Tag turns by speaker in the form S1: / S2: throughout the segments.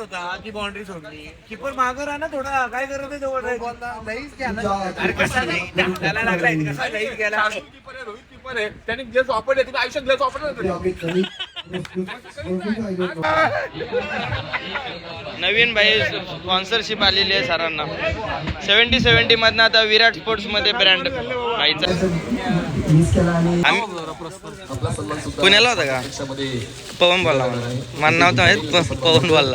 S1: होता ती बाउंड्री सोडली. कीपर मागं राहा ना थोडा. काय करत आहे जवळ लईच गेला. अरे कसा नाही त्याला लागलाय कसा लईच गेला. कीपर आहे, रोहित कीपर आहे. त्याने ग्लेस वापरले. तुम्ही आयुष्यात ग्लेस वापरले.
S2: नवीन भाई स्पॉन्सरशिप आलेली आहे सरांना. 70 मधनं आता विराट स्पोर्ट्स मध्ये ब्रँड भाईचा. पुण्याला होता का? पवन बोलला मला नाव तर माहित, पवन बोलला.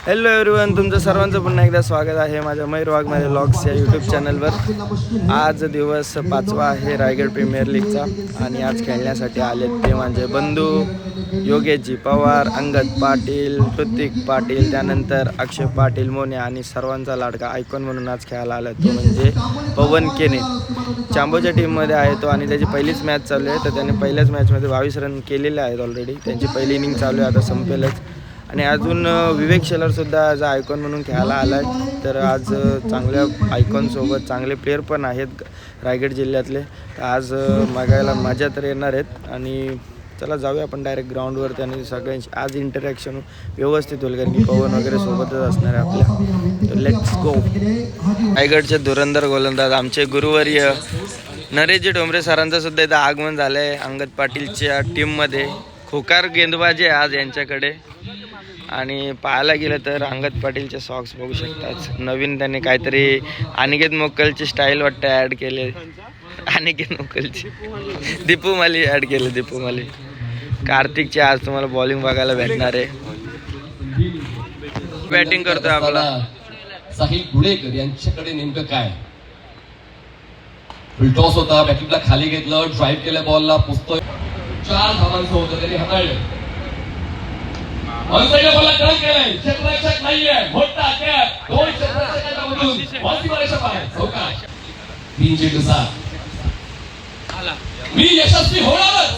S2: हॅलो एव्हरीवन, तुमचं सर्वांचं पुन्हा एकदा स्वागत आहे माझ्या मयूर वाघमारे व्लॉग्स या यूट्यूब चॅनलवर. आज दिवस 5वा आहे रायगड प्रीमियर लीगचा आणि आज खेळण्यासाठी आलेत ते माझे बंधू योगेशजी पवार, अंगद पाटील, ऋतिक पाटील, त्यानंतर अक्षय पाटील मोने आणि सर्वांचा लाडका आयकॉन म्हणून आज खेळायला आला तो म्हणजे पवन केने. चांबोच्या टीममध्ये आहे तो आणि त्याची पहिलीच मॅच चालू आहे. तर त्याने पहिल्याच मॅचमध्ये 22 रन केलेले आहेत ऑलरेडी. त्यांची पहिली इनिंग चालू आहे, आता संपेलच. आणि अजून विवेक शेलरसुद्धा आज आयकॉन म्हणून खेळायला आला आहे. तर आज चांगल्या आयकॉनसोबत चांगले प्लेयर पण आहेत रायगड जिल्ह्यातले. तर आज बघायला मजा तर येणार आहेत. आणि चला जाऊया आपण डायरेक्ट ग्राउंडवर. त्याने सगळ्यांशी आज इंटरॅक्शन व्यवस्थित होईल कारण की पवन वगैरे सोबतच असणार आहे आपल्या. तर लेट्स गो. रायगडचे धुरंधर गोलंदाज आमचे गुरुवर्य नरेशजी डोंबरे सरांचं सुद्धा इथं आगमन झालं आहे अंगद पाटीलच्या टीममध्ये. खोकार गेंदबाजी आहे आज यांच्याकडे. आणि पाहायला गेलं तर अंगद पाटीलचे सॉक्स बघू शकतात. नवीन त्याने काहीतरी अनिकेत मोकलची स्टाईल वाटतं ॲड केले. अनिकेत मोकलची दीपू माली ॲड केले. दीपू माली. कार्तिकची आज तुम्हाला बॉलिंग बघायला भेटणार आहे. बॅटिंग करतोय आपला
S3: साहिल गुडेकर यांच्याकडे नेमकं काय टॉस होता. बॅटिंगला खाली घेतलं, ड्राईव्ह केल्या बॉलला, पुस्तक 4 धावांचं होतं त्याने हाताळलं. बॉलला ड्राईव्ह केलाय, क्षेत्ररक्षक नाहीये, मोठा कॅप 2 क्षेत्ररक्षकांमधून बॉलच्या बाहेर चौका. 3 चेंडू 7. मी यशस्वी होणारच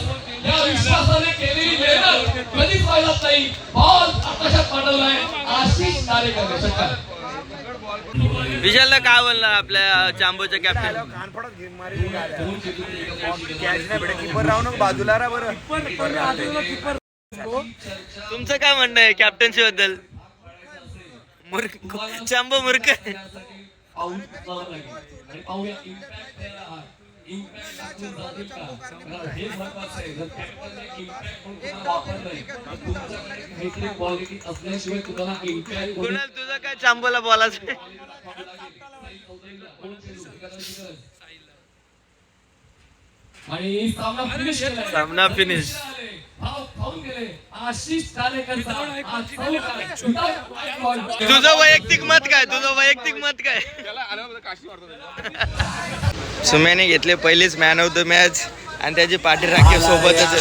S3: या विश्वासाने केलेली मेहनत कधीच वाईलाच नाही. बॉल आकाशात पाठवलाय आशिष नारेकर षटकार.
S2: विशालला काय बोलणार आपल्या चांबोच्या कॅप्टन?
S1: कीपर राहून बाजूला राहा बरं.
S2: तुमचं काय म्हणणं आहे कॅप्टन्सी बद्दल? चांबो मूर्ख. कुणाल तुझं काय चांबोला बोलायचं?
S3: आणि
S2: सामना फिनिश. तुझं वैयक्तिक मत काय? तुझं वैयक्तिक मत काय? सुम्याने घेतले पहिलीच मॅन ऑफ द मॅच आणि त्याची पाठीराखीव सोबतच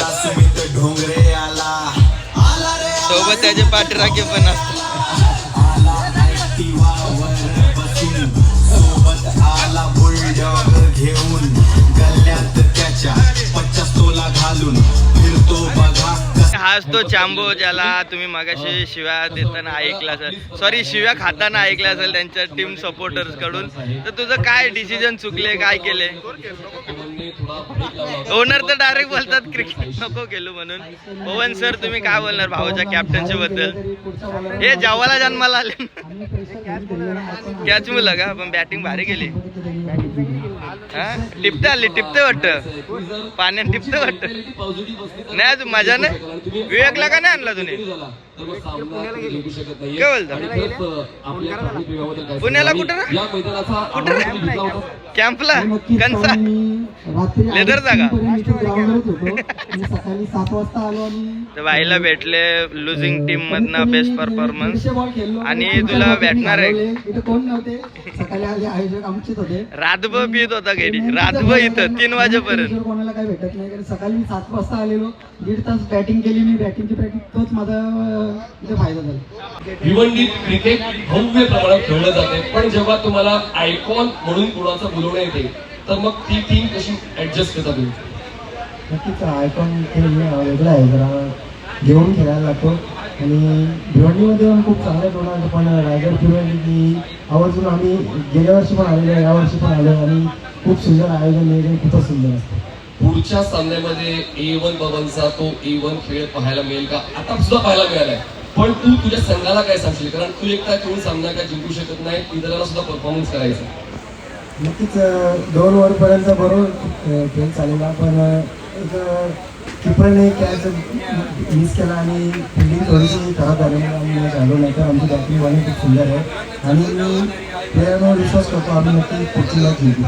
S2: सोबत त्याचे पाठीराखीव पण असतात. हाच तो चांबो ज्याला तुम्ही मगाशी शिव्या देताना ऐकला असेल, सॉरी शिव्या खाताना ऐकला असेल त्यांच्या टीम सपोर्टर्स कडून. तर तुझं काय डिसिजन चुकले, काय केले? ओनर तर डायरेक्ट बोलतात क्रिकेट नको केलो म्हणून. पवन सर तुम्ही काय बोलणार भाऊच्या कॅप्टन्सी बद्दल? हे जवाला जन्माला आले कॅच मुलं का? पण बॅटिंग भारी केली. हा टिपते आली, टिपते वाटतं पाण्यात, टिपते वाटतं. नाही अजून मजा नाही. विवेकला का नाही आणला तुम्ही? काय बोलता? पुण्याला कुठं कुठं कॅम्पला कनसा लेदर जागा. तर बाईला भेटले लुझिंग टीम मधनं बेस्ट परफॉर्मन्स आणि तुला भेटणार आहे. रातभर पित होता घरी, रातभर इथं 3 वाजेपर्यंत.
S4: कोणाला काय भेटत नाही कारण सकाळी मी 7 वाजता आलेलो, 1.5 तास बॅटिंग केली. मी बॅटिंगची प्रॅक्टिस तोच माझा इथे फायदा झाला.
S3: भिवंडीत क्रिकेट भव्य प्रमाणात खेळलं जाते, पण जेव्हा तुम्हाला आयकॉन म्हणून कोणाचं बोलवणं येते तर मग ती टीम कशी ऍडजस्ट करता तुम्ही?
S4: नक्कीच आयकॉन खेळ वेगळा आहे, जरा घेऊन खेळायला लागतो. आणि भिवंडीमध्ये पण खूप चांगल्या टोर्नामेंट, पण रायगड फिरवली की आवर्जून आम्ही गेल्या वर्षी पण आलेलो, या वर्षी पण आलो आणि खूप सुंदर आयोजन नियोजन खूपच सुंदर असतं.
S3: पुढच्या सामन्यामध्ये A1 बबनचा तो A1 खेळ पाहायला मिळेल का? आता सुद्धा पाहायला मिळालाय, पण तू तुझ्या संघाला काय सांगशील? कारण तू एकटा खेळून सामना काय जिंकू शकत नाही, इतरांना सुद्धा परफॉर्मन्स करायचा.
S4: नक्कीच 2 ओव्हरपर्यंत बरोबर खेळ चाललेला, पण एक किपरने कॅच मिस केला आणि फिल्डिंग थोडीशी खराब झाल्यामुळे आम्ही मॅच हरलो. नाही तर आमची बॅटिंग वाणी खूप सुंदर आहे आणि मी प्लेयरवर विश्वास करतो आम्ही नक्की पुढची मॅच जिंकू.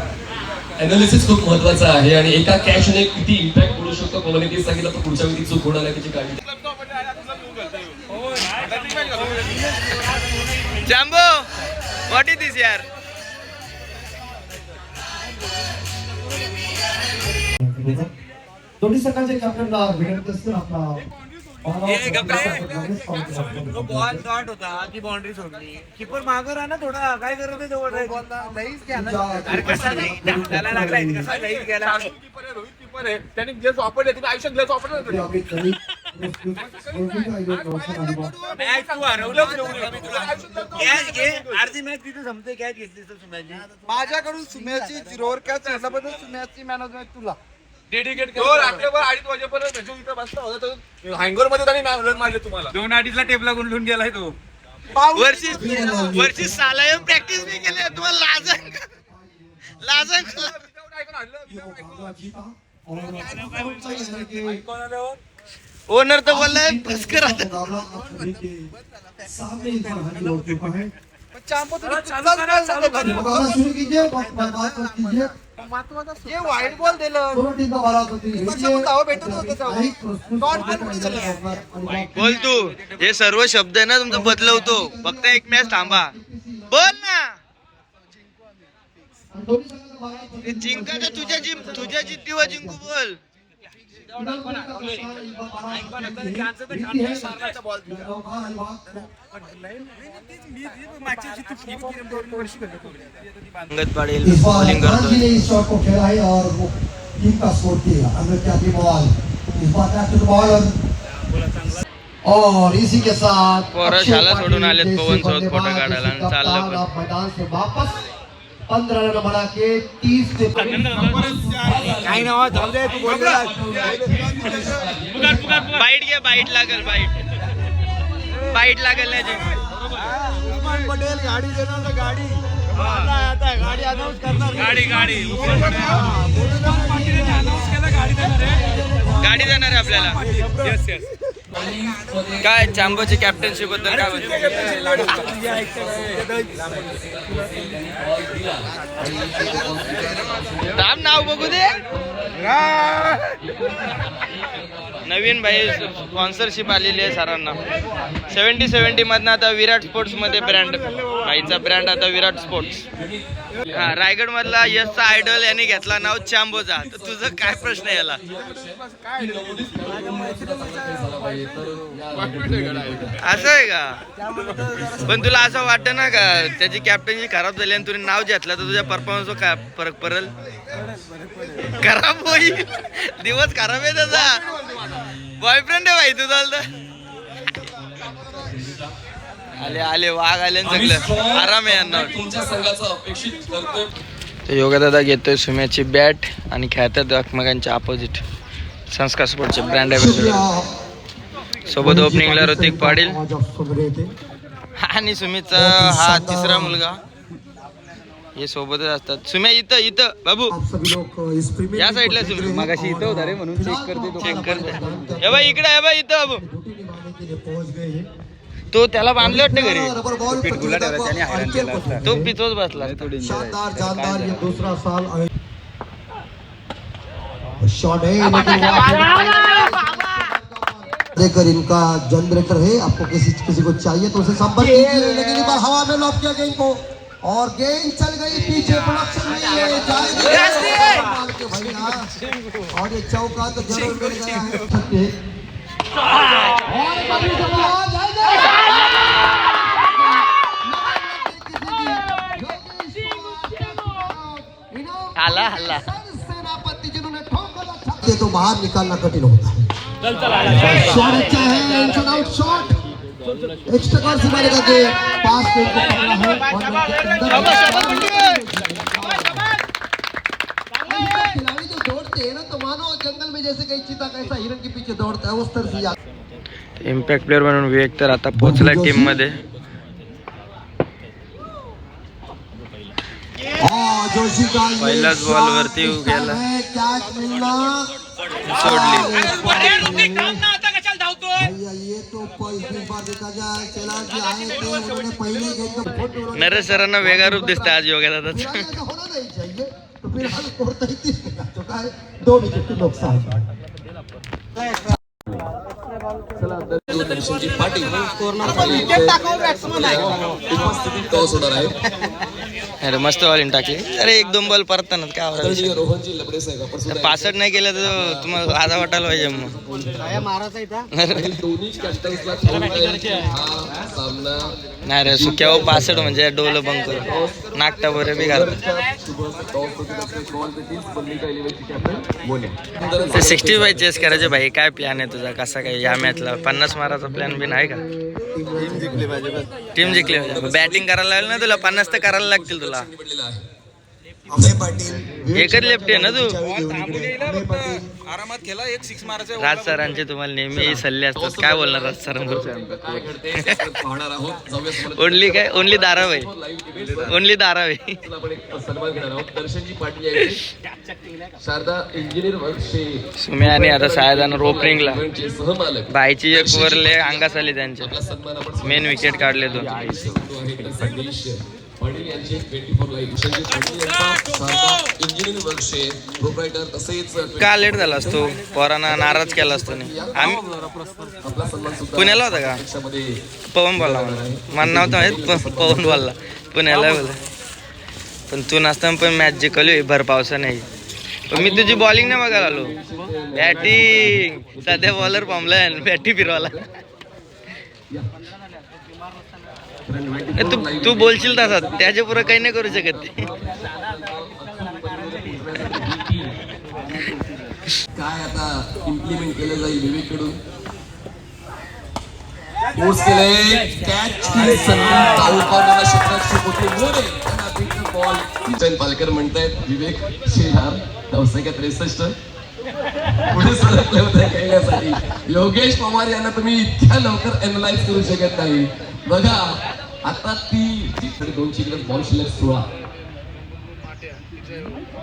S3: अनालिसिस खूप महत्वाचं आहे आणि एका कॅचने किती इम्पॅक्ट पडू शकतो पवनने सांगितलं, तर पुढच्या वेळी चूक होणार नाही त्याची काळजी.
S2: जांबो व्हॉट इज दिस यार?
S4: दोन्ही संघाचे कॅप्टन विनंती असतील आपला
S1: बॉल शॉट होता ती बाउंड्री सोडली. किपर मागं राहा ना थोडा. काय करत आहे जवळ अरे कसा नाही त्याला लागलाय कसा लईच गेला. रोहित किपर आहे त्याने ग्लेस वापरले. तुम्ही आयुष्यात ग्लेस वापरले मॅच तू हरवलं. कॅच घे. अर्धी मॅच तिथे संपते. कॅच घेतली तर सुम्याची.
S5: माझ्याकडून सुम्याची 0 कॅच असल्याबद्दल सुम्याची मॅन ऑफ मॅच तुला
S1: डेडिकेट रात्रीभर 2:30 वाजेपर्यंत इथं बसला होता. हँगर मध्ये त्यांनी रन मारले तुम्हाला. 2:30 टेबला गुंडून गेलाय तो.
S2: वर्षी सालायम प्रॅक्टिस नाही केली तुम्हाला लाजन ओनर तर बोललाय बस कर आता.
S5: ये वाईट बॉल दिलं भेटत
S2: बोल तू. हे सर्व शब्द आहे ना तुमचं बदलवतो. फक्त एक मॅच थांबा. बोल ना. जिंकायचं तुझ्या जिद्दीवर जिंकू. बोल. अंगद पाटील बॉलिंग करतो.
S4: इस शॉट को खेला है और वो टीम का स्कोर किया. अंगद क्या की बॉल इस बार कैप्टन बॉलर और इसी के साथ
S2: पोरं शाला सोडून आलेत पवन सोबत फोटो काढायला आणि चाललं पण.
S4: मैदान से वापस 15 रन बना के 30 से
S1: काय नाव जाऊ दे. तू बोलला
S2: बाईट घे. बाईट लागेल. बाईट लागेल नाही.
S5: उस्मान पटेल गाडी देणार तर गाडी आता गाडी अनाउन्स करणार.
S1: गाडी
S2: गाडी देणार आहे आपल्याला. काय चांबोची कॅप्टन्सी बद्दल काय राम नाव बघू दे. नवीन भाई स्पॉन्सरशिप आलेली आहे सरांना. 70-70 मधनं आता विराट स्पोर्ट्स मध्ये ब्रँड. भाईचा ब्रँड आता विराट स्पोर्ट्स. हा रायगड मधला यशचा आयडॉल यांनी घेतला नाव चांबोचा. तर तुझं काय प्रश्न आहे याला? असं आहे का? पण तुला असं वाटतं ना का त्याची कॅप्टन्सी खराब झाली आणि तुला नाव घेतलं तर तुझ्या परफॉर्मन्सवर काय फरक पडेल? खराब होईल. दिवस खराब आहे त्याचा. बॉयफ्रेंड आहे भाई तुझा. आले वाघ आले सगळं. आराम आहे यांना.
S3: तुमच्या संघाचा अपेक्षित करतोय.
S2: तर योगादादा घेतोय सुम्याची बॅट आणि खेळतात एकमेकांच्या अपोजिट. संस्कार स्पोर्टचे ब्रँड आहे. सोबत ओपनिंगला ऋतिक पाटील आणि सुमितचा हा तिसरा मुलगा. हे सोबतच असतात. सुम्या इथं बाबू या साईडला. सुम्या
S5: मगाशी इथं होता रे म्हणून चेक
S2: करते. हे बाई इकडे. हे बाई इथं बाबू. तो त्याला बांधले वाटतं घरी. तो पितोच बसला.
S4: शानदार जानदार ये दूसरा साल शॉट है लेकर इनका जन ब्रेकर है. आपको किसी को चाहिए तो उसे संपर्क कीजिए. लेकिन इस बार हवा में लॉक किया गेंद को और गेंद चल गई पीछे. प्रोडक्शन में और ये चौका तो जरूर मिल गया है.
S2: हल्ला
S4: सेनापति जिन्होंने ठोकर तो बाहर निकालना कठिन होता है. शॉट अच्छा है. आउट शॉट एक्स्ट्रा कर से मारेगा के पास पे खिलाड़ी जो दौड़ते
S6: है ना, तो मानो जंगल में जैसे कहीं चीता कैसा हिरन के पीछे दौड़ता है, उस तरह से याद।
S2: इम्पॅक्ट प्लेअर म्हणून विवेक तर आता पोहोचलाय टीम मध्ये.
S6: जोशी का
S2: पहिलाच बॉल वरती गेला,
S6: कॅच मिळला,
S2: सोडली.
S6: भैया ये तो इस बार देखा जाए चला जे आहे ते उन्होंने पहले घेतलं.
S2: नरेश सरांना वेगळा रूप दिसतं आज योगा दादाचं.
S6: ऐसा होना नहीं चाहिए, तो फिर हर स्कोर 33 पे जा चुका है, 2 विकेट की नुकसान.
S3: दर्शनची पाटील उपस्थितीत टॉस होणार आहे.
S2: अरे मस्त बॉलिंग टाकली. अरे 1-2 बॉल परताना काय आवडलं.
S3: आदरणीय रोहनजी लबडे साहेब आपण सुद्धा
S2: 65 नाही केलं तर तुम्हाला आधा वाटायला पाहिजे मग.
S3: दोन्ही कॅप्टन्सला खेळून हा सामना
S2: नाही रे सुक्यावर 65 म्हणजे डोलं बंक करून नागटा बरे बी घालतात. 65 चेस करायचे भाई. काय प्लॅन आहे तुझा, कसा काय या मॅचला 50 मारायचा प्लॅन बी नाही का? टीम जिंकली पाहिजे. बॅटिंग करायला लागेल ना तुला, 50 तर करायला लागतील तुला.
S3: निवडलेला आहे.
S6: अमय पाटील
S2: एकच लेफ्टी आहे ना तू.
S1: आरामात खेळा, एक 6 मारायचं.
S2: राज सरांचे तुम्हाला नेहमी सल्ले असतात. काय बोलणार राज सरांबरोबर?
S3: काय घडते ते पाहणार आहोत. जाऊया समोर.
S2: ओनली काय, ओनली धारावी, ओनली धारावी.
S3: चला आपण एक सन्मान घेणार आहोत. दर्शनजी पाटील यांची शारदा इंजिनियर वर्कशे
S2: सुमे आणि आता सायदान ओपनिंगला
S3: इव्हेंटचे सहमालक
S2: बाईची एक वरले अंगास आली त्यांच्या.
S3: आपला सन्मान आपण
S2: मेन विकेट काढले दोन.
S3: संदेश पाटील यांचे 24 लाईव्ह विशालजी पाटील यांचा शारदा इंजिनिअरिंग वर्कशे प्रोप्रायटर तसेच
S2: का लेट झाला असतो, पोरांना नाराज केला असतो. नाही आम्ही
S3: आपला सन्मान सुद्धा
S2: पुण्याला होता का?
S3: परीक्षामध्ये
S2: पवन बोलला मला नव्हतं माहित, पवन बोलला पुण्याला बोला. पण तू नसताना पण मॅच जिंकली भर पावसा नाही. पण मी तुझी बॉलिंग नाही बघायला आलो. बॅटिंग सध्या बॉलर फॉर्मला बॅटी फिरवाला. तू बोलशील तसा, त्याच्या पुढे काही नाही करू शकत ते.
S3: काय आता इम्प्लिमेंट केलं जाईल विवेक कडून. पोस्ट केले कॅच की संधी तालुकाला क्षेत्राची होते मोरे त्यांना बिग बॉल. जयंत पालकर म्हणतायत विवेक शेलार 963 पुढे सरकले होते खेळण्यासाठी. योगेश पवार यांना तुम्ही इतक्या लवकर अॅनलाइज करू शकत नाही. बघा आता ती 200 बॉल शिल्लक 16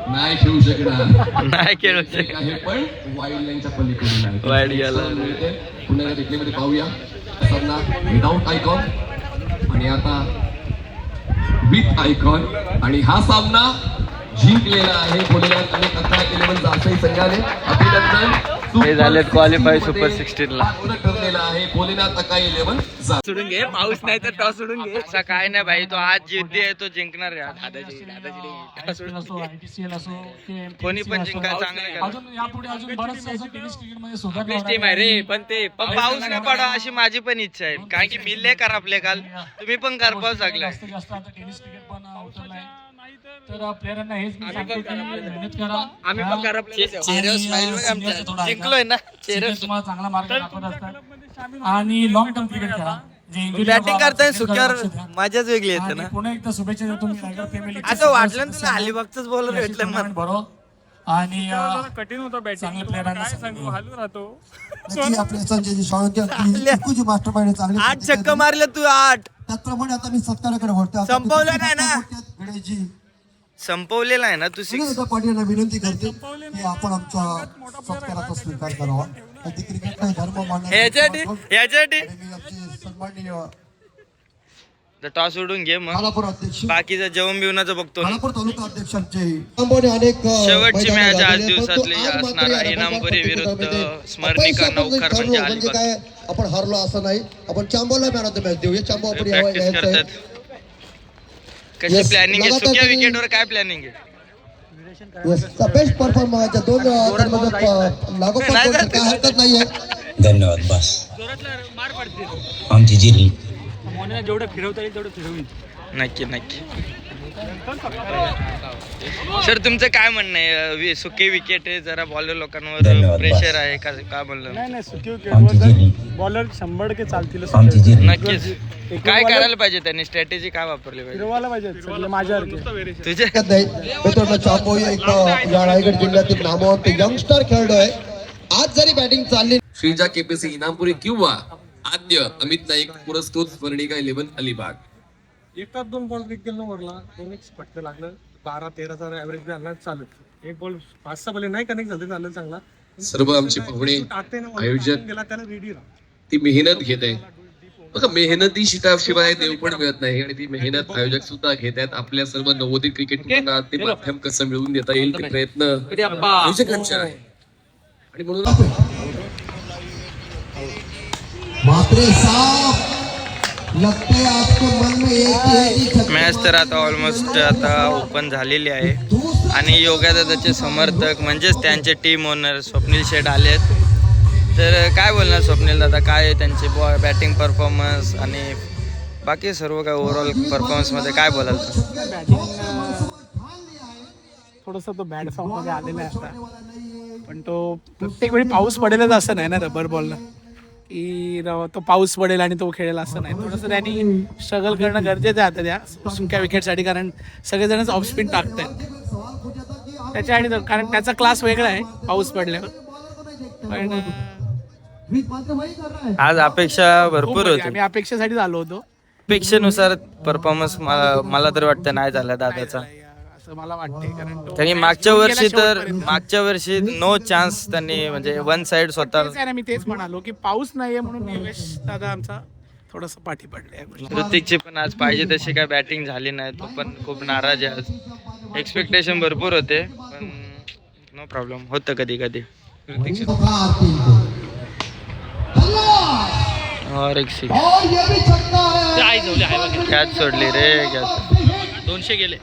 S3: नाही खेळू शकणार.
S2: नाही खेळू
S3: एक
S2: शकत.
S3: आहे पण वाईल्ड लाईनच्या पलीकडून आहे.
S2: वाईड गेला.
S3: पुन्हा रिप्लेमध्ये पाहूया सामना विदाउट आयकॉन आणि आता विथ आयकॉन. आणि हा सामना जिंकलेला आहे भोलेनाथ आणि कथा 11 जासई संघाने. अभिनंदन.
S2: हे झालेत क्वालिफाय सुपर 16 ला.
S3: ठरलेला आहे भोलेनाथ अका 11
S2: सोडून घे, पाऊस नाही तर टॉस सोडून घे. असा काय नाही भाई, तो आज जिद्दी आहे, तो जिंकणार आहे. कोणी पण जिंकायला चांगलं टीम आहे रे. पण ते पाऊस नाही पडा अशी माझी पण इच्छा आहे. कारण की मी लय आपले काल तुम्ही पण करपाव लागलाय.
S7: तर प्लेयरांना हेच मी सांगतो की मेहनत करा.
S2: आम्ही पण करा. चेहऱ्यावर स्माइल बघ आमच्या. जिंकलोय ना चेहऱ्यावर.
S7: तुम्हाला चांगला मार्ग दाखवत असतात आणि लॉंग टर्म क्रिकेट खेळा.
S2: बॅटिंग करताना सुक्यावर मजाच वेगळी येते ना.
S7: पुन्हा एकदा शुभेच्छा देतो मी रायगड प्रीमियर लीग.
S2: असं वाटलं ना तुला अलिबागचंच बॉलर भेटलं मला.
S7: बरोबर आणि कठीण होतं बॅटिंग. चांगल्या प्लेयरांना सांगू हालू राहतो.
S6: आपले संजयजी साळुंखे आपली मास्टर माइंड चांगली
S2: 8 छक्का मारले तू 8.
S6: त्याचप्रमाणे आता मी सत्काराकडे वळतो.
S2: संपवलं नाही ना.
S6: गणेशजी
S2: संपवलेला आहे ना तू.
S6: सुनील पाटील विनंती करते की आपण आमच्या सत्काराचा स्वीकार करावा. कधी क्रिकेट नाही धर्म
S2: याच्यासाठी
S6: सन्माननीय
S2: टॉस उडून घे मग.
S6: खालापूर अध्यक्ष
S2: बाकीचं जेवण बिवणाचं बघतो.
S6: खालापूर तालुका अध्यक्षांचे अनेक
S2: शेवटची मॅच 8 दिवसातली असणार आहे. इनामपुरी विरुद्ध स्मरणिका नौकर म्हणजे अलिबाग.
S6: काय आपण हारलो असं नाही. आपण चांबोला मॅन ऑफ द मॅच देऊया. चांबो आपण
S2: प्रॅक्टिस करतात. कशी प्लॅनिंग आहे सुक्या विकेटवर? काय प्लॅनिंग आहे?
S6: बेस्ट परफॉर्मन्स 2 लागोपाठ काय हरकत नाहीये.
S8: धन्यवाद बस. आमची जिरी
S7: जेवढं फिरवता येईल तेवढं फिरवीन.
S2: नक्की नक्की. सर तुमचं काय म्हणणं आहे? सुके विकेट आहे, जरा बॉलर लोकांवर प्रेशर आहे का, काय म्हणलं?
S7: नाही सुकी विकेट बॉलर 100% चालतील
S2: नक्कीच. काय करायला पाहिजे त्यांनी, स्ट्रॅटेजी काय वापरली पाहिजे?
S7: फिरवायला पाहिजे माझ्यासारखे
S2: तुझे
S6: मित्रांनो चापो एक या रायगड जिल्ह्यातील नामवंत यंगस्टर खेळाडू आहे. आज जरी बॅटिंग चालली
S3: श्रीजा केपीसी इनामपुरी किंवा आद्य अमित नाईक पुरस्कृत स्वर्णिका 11 अलिबाग.
S7: एकाच 2 बॉल क्रिक केलं वरला, 2 फटकं लागलं, 12-13चा ऍव्हरेज झाला चालू. एक बॉल 5-6 बॉल नाही कनेक्ट झाले, चाललं चांगला.
S3: सर्व आमचे पाहुणे आयोजक
S7: गेला त्याला रेडी राहा.
S3: ती मेहनत घेत आहे बघा. मेहनती शिवाय देव पण मिळत नाही आणि ती मेहनत आयोजक सुद्धा घेत आहेत. आपल्या सर्व नवोदित क्रिकेटपटूंना ते माध्यम कसं मिळवून देता येईल ते प्रयत्न आयोजकांचे आहे. आणि म्हणून
S6: मात्र साफ लगते आपके मन में एक
S2: मॅच तर आता ऑलमोस्ट आता ओपन झालेली आहे आणि योगादादाचे समर्थक म्हणजेच त्यांचे टीम ओनर स्वप्नील शेठ आले आहेत. तर काय बोलणार स्वप्नील दादा, काय आहे त्यांची बॅटिंग परफॉर्मन्स आणि बाकी सर्व काय ओव्हरऑल परफॉर्मन्समध्ये काय बोलाल?
S7: थोडासा तो बॅड फॉर्म मध्ये आलेला आहे आता, पण तो प्रत्येक वेळी पाऊस पडेलच असं नाही ना रबर बॉलला, की तो पाऊस पडेल आणि तो खेळेल असं नाही. थोडंसं त्यांनी स्ट्रगल करणं गरजेचं आहे आता त्या सुक्या विकेटसाठी, कारण सगळेजणच ऑफ स्पिन टाकतात त्याच्यासाठी, कारण त्याचा क्लास वेगळा आहे पाऊस पडल्यावर. पण
S2: आज अपेक्षा भरपूर होती,
S7: आम्ही अपेक्षेसाठीच आलो होतो.
S2: अपेक्षेनुसार परफॉर्मन्स मला तर वाटतं नाही झाला दादाचा.
S7: असं मला वाटते, कारण तो
S2: त्यांनी मागच्या वर्षी नो चान्स त्यांनी म्हणजे वन साइड स्वतः.
S7: तेच आहे ना, मी तेच म्हणालो की पाऊस नाहीये म्हणून यश दादा आमचा थोडस पाठी पडले.
S2: ऋतिकची पण आज पाहिजे तशी काय बॅटिंग झाली नाही, तो पण खूप नाराज आहे आज. एक्सपेक्टेशन भरपूर होते पण नो प्रॉब्लेम, होतं कधी कधी. और एक सिक्स कॅच सोडली रे, कॅच 200 गेले.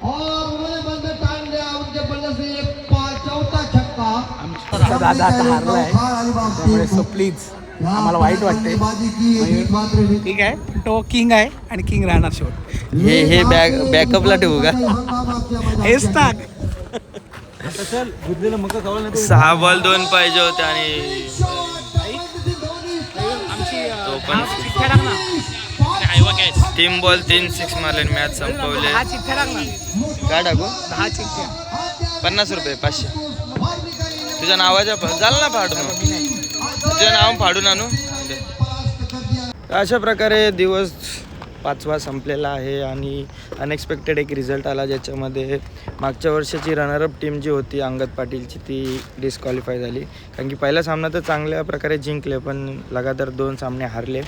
S7: आमचा दादा आता हारलाय त्यामुळे सो प्लीज आम्हाला वाईट वाटते. ठीक आहे, तो किंग आहे आणि किंग राहणार शेवट.
S2: हे बॅकअपला ठेवू का?
S7: हेच टाक.
S2: 6 बॉल 2 पाहिजे होते आणि तो पण 3 बॉल 3 6 मारले, मॅच संपवले. काय टाकू?
S7: 10 चिठ्ठ्या
S2: 50 रुपये 500. तुझ्या नावाच्या झालं ना फाडून, तुझं नाव फाडून आणू. अशा प्रकारे दिवस 5वा संपलेला आहे आणि अनएक्सपेक्टेड एक रिझल्ट आला, ज्याच्यामध्ये मागच्या वर्षाची रनरअप टीम जी होती अंगद पाटीलची ती डिस्क्वालिफाय झाली. कारण की पहिला सामना तर चांगल्या प्रकारे जिंकले पण लगातार 2 सामने हारले.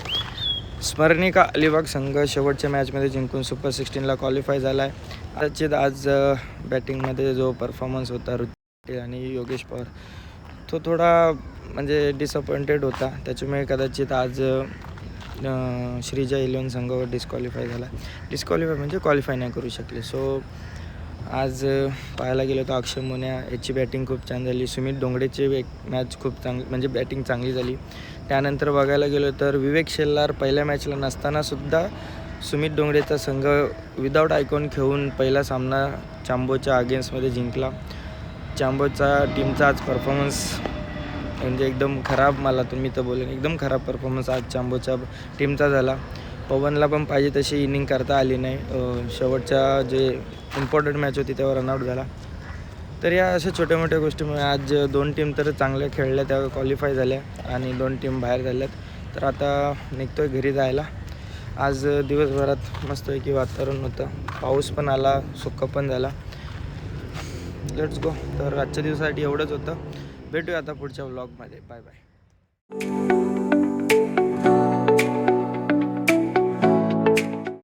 S2: स्मरणिका अलिबाग संघ शेवटच्या मॅचमध्ये जिंकून सुपर 16ला क्वालिफाय झाला आहे. कदाचित आज बॅटिंगमध्ये जो परफॉर्मन्स होता ऋतिक आणि योगेश पवार, तो थोडा म्हणजे डिसअपॉइंटेड होता. त्याच्यामुळे कदाचित आज श्रीजा 11 संघावर डिस्क्वालिफाय झाला. डिस्क्वालिफाय म्हणजे क्वालिफाय नाही करू शकले. सो आज पाहायला गेलो तर अक्षय मोन्या याची बॅटिंग खूप छान झाली. सुमित डोंगडेची एक मॅच खूप चांगली म्हणजे बॅटिंग चांगली झाली. त्यानंतर बघायला गेलो तर विवेक शेल्लार पहिल्या मॅचला नसतानासुद्धा सुमित डोंगडेचा संघ विदाऊट आयकॉन खेळून पहिला सामना चांबोच्या अगेन्स्टमध्ये जिंकला. चांबोचा टीमचा आज परफॉर्मन्स म्हणजे एकदम खराब, मला तुम्ही तर बोलेन एकदम खराब परफॉर्मन्स आज चांबोच्या टीमचा झाला. पवनला पण पाहिजे तशी इनिंग करता आली नाही. शेवटच्या जे इम्पॉर्टंट मॅच होती तेव्हा रनआउट झाला. तर या अशा छोट्या मोठ्या गोष्टीमुळे आज 2 टीम तर चांगल्या खेळल्या, त्या क्वालिफाय झाल्या आणि 2 टीम बाहेर झाल्यात. तर आता निघतो आहे घरी जायला. आज दिवसभरात मस्तपैकी वातावरण होतं, पाऊस पण आला, सुक्का पण झाला. Let's go. तर आजच्या दिवसासाठी एवढंच होतं. भेटूया आता पुढच्या व्लॉगमध्ये. Bye bye.